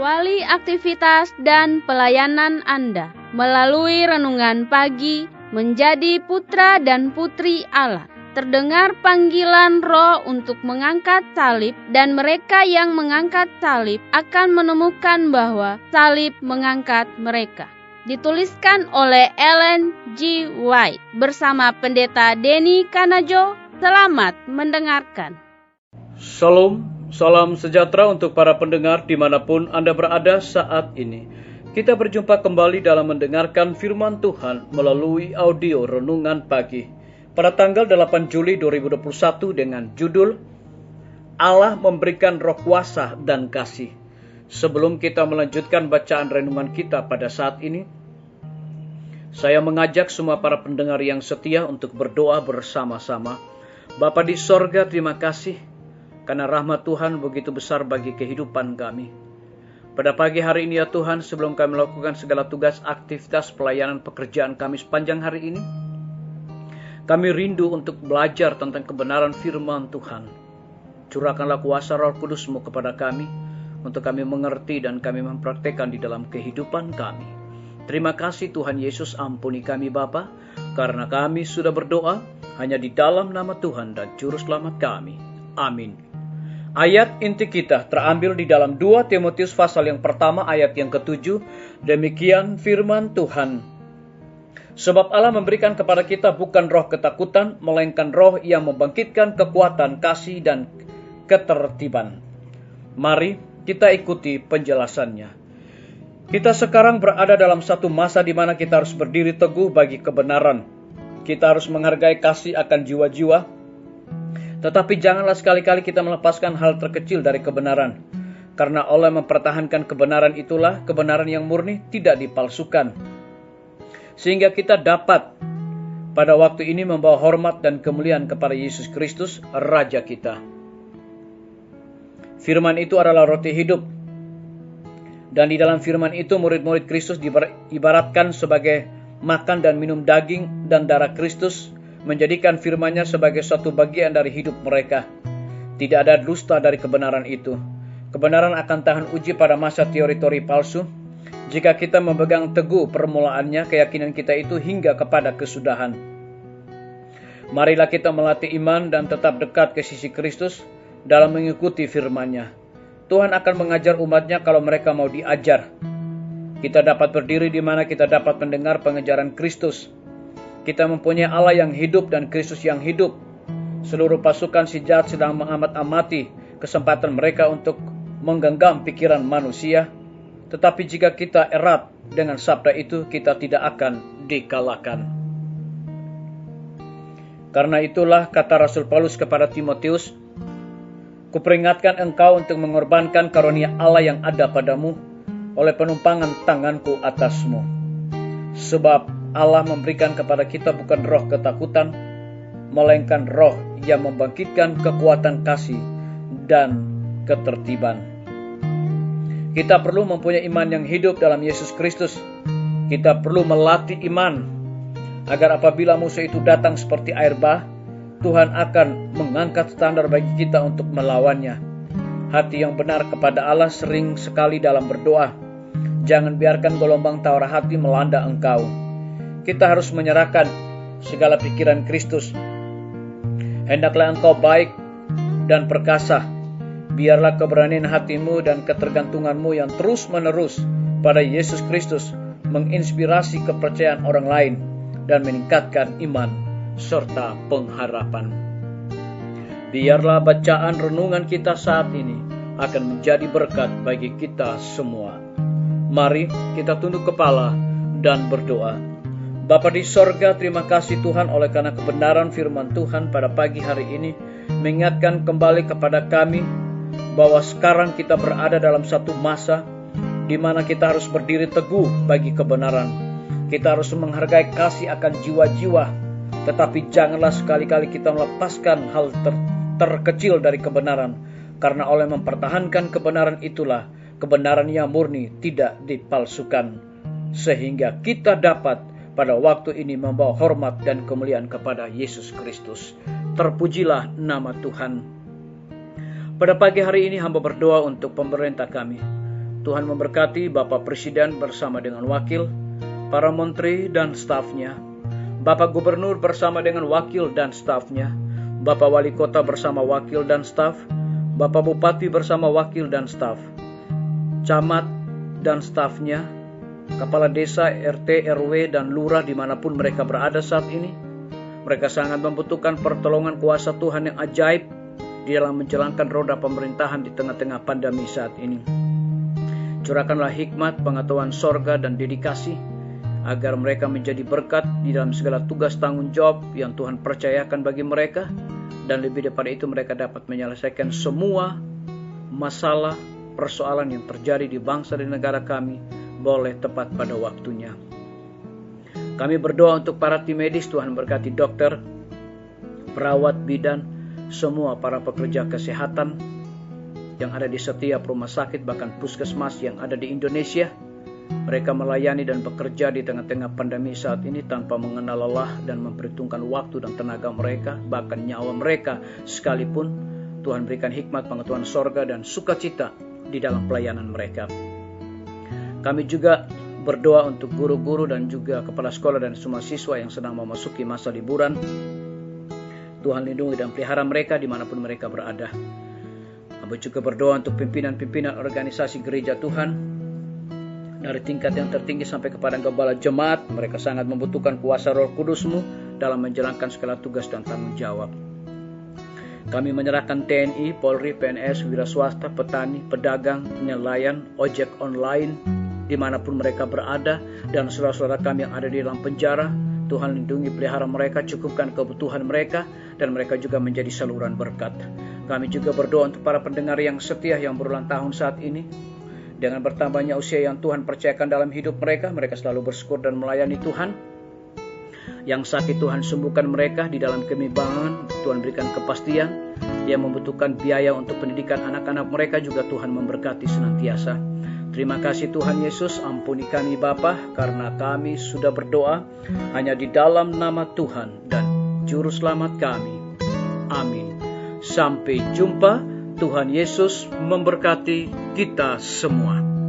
Awali aktivitas dan pelayanan Anda melalui renungan pagi menjadi putra dan putri Allah. Terdengar panggilan Roh untuk mengangkat salib, dan mereka yang mengangkat salib akan menemukan bahwa salib mengangkat mereka. Dituliskan oleh Ellen G. White bersama Pendeta Denny Kanajo. Selamat mendengarkan. Shalom, salam sejahtera untuk para pendengar dimanapun Anda berada saat ini. Kita berjumpa kembali dalam mendengarkan firman Tuhan melalui audio renungan pagi pada tanggal 8 Juli 2021 dengan judul Allah memberikan roh kuasa dan kasih. Sebelum kita melanjutkan bacaan renungan kita pada saat ini, saya mengajak semua para pendengar yang setia untuk berdoa bersama-sama. Bapa di sorga, terima kasih karena rahmat Tuhan begitu besar bagi kehidupan kami. Pada pagi hari ini ya Tuhan, sebelum kami melakukan segala tugas, aktivitas, pelayanan, pekerjaan kami sepanjang hari ini, kami rindu untuk belajar tentang kebenaran firman Tuhan. Curahkanlah kuasa Roh Kudus-Mu kepada kami, untuk kami mengerti dan kami mempraktekkan di dalam kehidupan kami. Terima kasih Tuhan Yesus, ampuni kami Bapa, karena kami sudah berdoa hanya di dalam nama Tuhan dan Juru Selamat kami. Amin. Ayat inti kita terambil di dalam 2 Timotius pasal yang pertama ayat yang ke-7. Demikian firman Tuhan. Sebab Allah memberikan kepada kita bukan roh ketakutan, melainkan roh yang membangkitkan kekuatan, kasih, dan ketertiban. Mari kita ikuti penjelasannya. Kita sekarang berada dalam satu masa di mana kita harus berdiri teguh bagi kebenaran. Kita harus menghargai kasih akan jiwa-jiwa. Tetapi janganlah sekali-kali kita melepaskan hal terkecil dari kebenaran. Karena Allah mempertahankan kebenaran itulah kebenaran yang murni, tidak dipalsukan. Sehingga kita dapat pada waktu ini membawa hormat dan kemuliaan kepada Yesus Kristus, Raja kita. Firman itu adalah roti hidup. Dan di dalam firman itu murid-murid Kristus diibaratkan sebagai makan dan minum daging dan darah Kristus, menjadikan firman-Nya sebagai suatu bagian dari hidup mereka. Tidak ada dusta dari kebenaran itu. Kebenaran akan tahan uji pada masa teori-teori palsu, jika kita memegang teguh permulaannya, keyakinan kita itu hingga kepada kesudahan. Marilah kita melatih iman dan tetap dekat ke sisi Kristus dalam mengikuti firman-Nya. Tuhan akan mengajar umat-Nya kalau mereka mau diajar. Kita dapat berdiri di mana kita dapat mendengar pengajaran Kristus. Kita mempunyai Allah yang hidup dan Kristus yang hidup. Seluruh pasukan si jahat sedang mengamat-amati kesempatan mereka untuk menggenggam pikiran manusia. Tetapi jika kita erat dengan sabda itu, kita tidak akan dikalahkan. Karena itulah kata Rasul Paulus kepada Timotius, kuperingatkan engkau untuk mengorbankan karunia Allah yang ada padamu oleh penumpangan tanganku atasmu. Sebab Allah memberikan kepada kita bukan roh ketakutan, melainkan roh yang membangkitkan kekuatan kasih dan ketertiban. Kita perlu mempunyai iman yang hidup dalam Yesus Kristus. Kita perlu melatih iman, agar apabila musuh itu datang seperti air bah, Tuhan akan mengangkat standar bagi kita untuk melawannya. Hati yang benar kepada Allah sering sekali dalam berdoa. Jangan biarkan gelombang tawar hati melanda engkau. Kita harus menyerahkan segala pikiran Kristus. Hendaklah engkau baik dan perkasa. Biarlah keberanian hatimu dan ketergantunganmu yang terus-menerus pada Yesus Kristus menginspirasi kepercayaan orang lain dan meningkatkan iman serta pengharapan. Biarlah bacaan renungan kita saat ini akan menjadi berkat bagi kita semua. Mari kita tunduk kepala dan berdoa. Bapa di sorga, terima kasih Tuhan oleh karena kebenaran firman Tuhan pada pagi hari ini mengingatkan kembali kepada kami bahwa sekarang kita berada dalam satu masa di mana kita harus berdiri teguh bagi kebenaran. Kita harus menghargai kasih akan jiwa-jiwa, tetapi janganlah sekali-kali kita melepaskan hal terkecil dari kebenaran, karena oleh mempertahankan kebenaran itulah kebenaran yang murni, tidak dipalsukan, sehingga kita dapat pada waktu ini membawa hormat dan kemuliaan kepada Yesus Kristus. Terpujilah nama Tuhan. Pada pagi hari ini hamba berdoa untuk pemerintah kami. Tuhan memberkati Bapak Presiden bersama dengan wakil, para menteri dan stafnya, Bapak Gubernur bersama dengan wakil dan stafnya, Bapak Wali Kota bersama wakil dan staf, Bapak Bupati bersama wakil dan staf, camat dan stafnya, kepala desa, RT, RW, dan lurah dimanapun mereka berada saat ini. Mereka sangat membutuhkan pertolongan kuasa Tuhan yang ajaib di dalam menjalankan roda pemerintahan di tengah-tengah pandemi saat ini. Curahkanlah hikmat, pengetahuan sorga, dan dedikasi agar mereka menjadi berkat di dalam segala tugas tanggung jawab yang Tuhan percayakan bagi mereka, dan lebih daripada itu mereka dapat menyelesaikan semua masalah persoalan yang terjadi di bangsa dan negara kami boleh tepat pada waktunya. Kami berdoa untuk para tim medis, Tuhan berkati dokter, perawat, bidan, semua para pekerja kesehatan yang ada di setiap rumah sakit, bahkan puskesmas yang ada di Indonesia. Mereka melayani dan bekerja di tengah-tengah pandemi saat ini tanpa mengenal lelah dan memperhitungkan waktu dan tenaga mereka, bahkan nyawa mereka sekalipun. Tuhan berikan hikmat, pengetahuan sorga, dan sukacita di dalam pelayanan mereka. Kami juga berdoa untuk guru-guru dan juga kepala sekolah dan semua siswa yang sedang memasuki masa liburan. Tuhan lindungi dan pelihara mereka dimanapun mereka berada. Kami juga berdoa untuk pimpinan-pimpinan organisasi gereja Tuhan, dari tingkat yang tertinggi sampai kepada gembala jemaat. Mereka sangat membutuhkan kuasa Roh Kudus-Mu dalam menjalankan segala tugas dan tanggung jawab. Kami menyerahkan TNI, Polri, PNS, wira swasta, petani, pedagang, nelayan, ojek online, dimanapun mereka berada, dan saudara-saudara kami yang ada di dalam penjara. Tuhan lindungi, pelihara mereka, cukupkan kebutuhan mereka, dan mereka juga menjadi saluran berkat. Kami juga berdoa untuk para pendengar yang setia yang berulang tahun saat ini. Dengan bertambahnya usia yang Tuhan percayakan dalam hidup mereka, mereka selalu bersyukur dan melayani Tuhan. Yang sakit Tuhan sembuhkan mereka di dalam kebimbangan. Tuhan berikan kepastian. Yang membutuhkan biaya untuk pendidikan anak-anak mereka juga Tuhan memberkati senantiasa. Terima kasih Tuhan Yesus, ampuni kami Bapa, karena kami sudah berdoa hanya di dalam nama Tuhan dan Juru Selamat kami. Amin. Sampai jumpa. Tuhan Yesus memberkati kita semua.